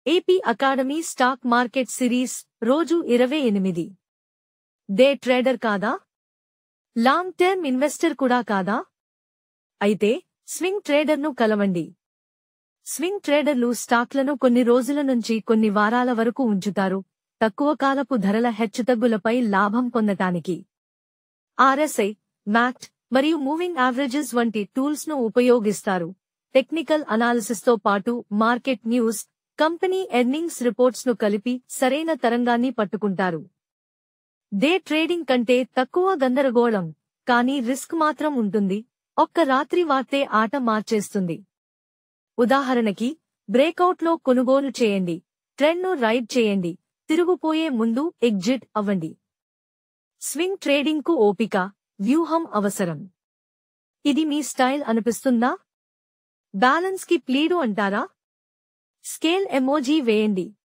AP academy stock market series రోజు 28. Day trader కాదా? Long term investor కూడా కాదా? అయితే స్వింగ్ ట్రేడర్ను కలవండి. స్వింగ్ ట్రేడర్లు స్టాక్లను కొన్ని రోజుల నుంచి కొన్ని వారాల వరకు ఉంచుతారు, తక్కువ కాలపు ధరల హెచ్చుతగ్గులపై లాభం పొందటానికి. ఆర్ఎస్ఐ, మ్యాక్ట్ మరియు మూవింగ్ యావరేజెస్ వంటి టూల్స్ను ఉపయోగిస్తారు. టెక్నికల్ అనాలిసిస్తో పాటు మార్కెట్ న్యూస్, కంపెనీ ఎర్నింగ్స్ రిపోర్ట్స్ను కలిపి సరైన తరంగాన్ని పట్టుకుంటారు. డే ట్రేడింగ్ కంటే తక్కువ గందరగోళం, కానీ రిస్క్ మాత్రం ఉంటుంది. ఒక్క రాత్రి వార్తే ఆట మార్చేస్తుంది. ఉదాహరణకి, బ్రేకౌట్లో కొనుగోలు చేయండి, ట్రెండ్ను రైడ్ చేయండి, తిరుగుపోయే ముందు ఎగ్జిట్ అవ్వండి. స్వింగ్ ట్రేడింగ్కు ఓపిక, వ్యూహం అవసరం. ఇది మీ స్టైల్ అనిపిస్తుందా? బ్యాలెన్స్కి ప్లీడు అంటారా? స్కేల్ ఎమోజీ వేయండి.